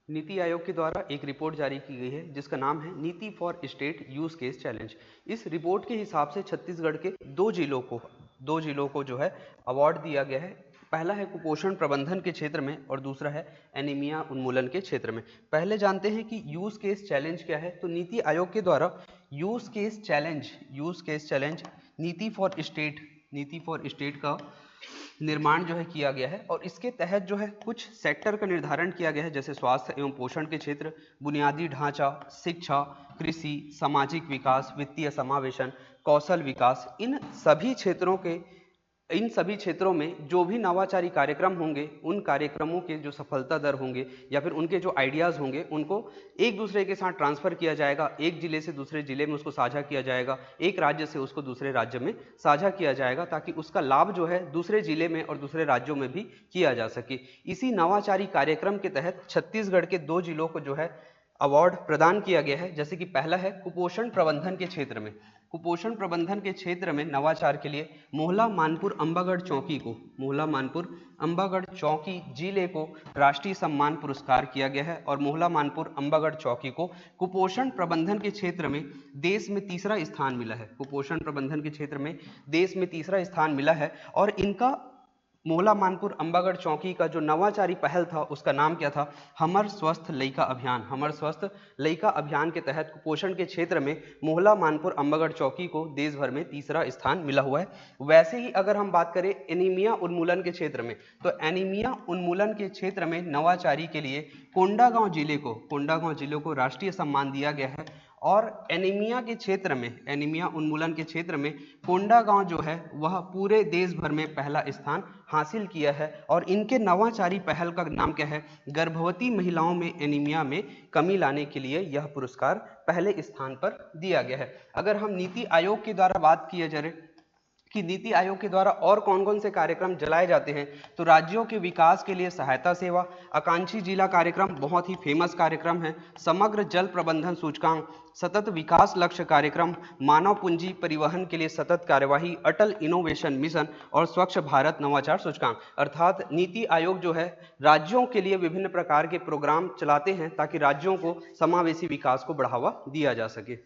नीति आयोग के द्वारा एक रिपोर्ट जारी की गई है जिसका नाम है नीति for state use case challenge. इस रिपोर्ट के हिसाब से छत्तीसगढ़ के दो जिलों को जो है अवार्ड दिया गया है। पहला है कुपोषण प्रबंधन के क्षेत्र में और दूसरा है एनीमिया उन्मूलन के क्षेत्र में। पहले जानते हैं कि यूज केस चैलेंज क्या है। तो नीति आयोग के द्वारा यूज केस चैलेंज नीति फॉर स्टेट का निर्माण जो है किया गया है और इसके तहत जो है कुछ सेक्टर का निर्धारण किया गया है, जैसे स्वास्थ्य एवं पोषण के क्षेत्र, बुनियादी ढांचा, शिक्षा, कृषि, सामाजिक विकास, वित्तीय समावेशन, कौशल विकास। इन सभी क्षेत्रों में जो भी नवाचारी कार्यक्रम होंगे, उन कार्यक्रमों के जो सफलता दर होंगे या फिर उनके जो आइडियाज़ होंगे, उनको एक दूसरे के साथ ट्रांसफ़र किया जाएगा। एक जिले से दूसरे जिले में उसको साझा किया जाएगा, एक राज्य से उसको दूसरे राज्य में साझा किया जाएगा, ताकि उसका लाभ जो है दूसरे जिले में और दूसरे राज्यों में भी किया जा सके। इसी नवाचारी कार्यक्रम के तहत छत्तीसगढ़ के दो जिलों को जो है अवार्ड प्रदान किया गया है। जैसे कि पहला है कुपोषण प्रबंधन के क्षेत्र में। कुपोषण प्रबंधन के क्षेत्र में नवाचार के लिए मोहला मानपुर अंबागढ़ चौकी जिले को राष्ट्रीय सम्मान पुरस्कार किया गया है और मोहला मानपुर अंबागढ़ चौकी को कुपोषण प्रबंधन के क्षेत्र में देश में तीसरा स्थान मिला है। कुपोषण प्रबंधन के क्षेत्र में देश में तीसरा स्थान मिला है और इनका मोहला मानपुर अंबागढ़ चौकी का जो नवाचारी पहल था उसका नाम क्या था? हमर स्वस्थ लइका अभियान। हमर स्वस्थ लइका अभियान के तहत कुपोषण के क्षेत्र में मोहला मानपुर अंबागढ़ चौकी को देश भर में तीसरा स्थान मिला हुआ है। वैसे ही अगर हम बात करें एनीमिया उन्मूलन के क्षेत्र में, तो एनीमिया उन्मूलन के क्षेत्र में नवाचारी के लिए कोंडागांव जिले को राष्ट्रीय सम्मान दिया गया है और एनीमिया उन्मूलन के क्षेत्र में कोंडागांव जो है वह पूरे देश भर में पहला स्थान हासिल किया है और इनके नवाचारी पहल का नाम क्या है? गर्भवती महिलाओं में एनीमिया में कमी लाने के लिए यह पुरस्कार पहले स्थान पर दिया गया है। अगर हम नीति आयोग के द्वारा बात किया जाए कि नीति आयोग के द्वारा और कौन कौन से कार्यक्रम चलाए जाते हैं, तो राज्यों के विकास के लिए सहायता सेवा, आकांक्षी जिला कार्यक्रम बहुत ही फेमस कार्यक्रम है, समग्र जल प्रबंधन सूचकांक, सतत विकास लक्ष्य कार्यक्रम, मानव पूंजी परिवहन के लिए सतत कार्यवाही, अटल इनोवेशन मिशन और स्वच्छ भारत नवाचार सूचकांक। अर्थात नीति आयोग जो है राज्यों के लिए विभिन्न प्रकार के प्रोग्राम चलाते हैं ताकि राज्यों को समावेशी विकास को बढ़ावा दिया जा सके।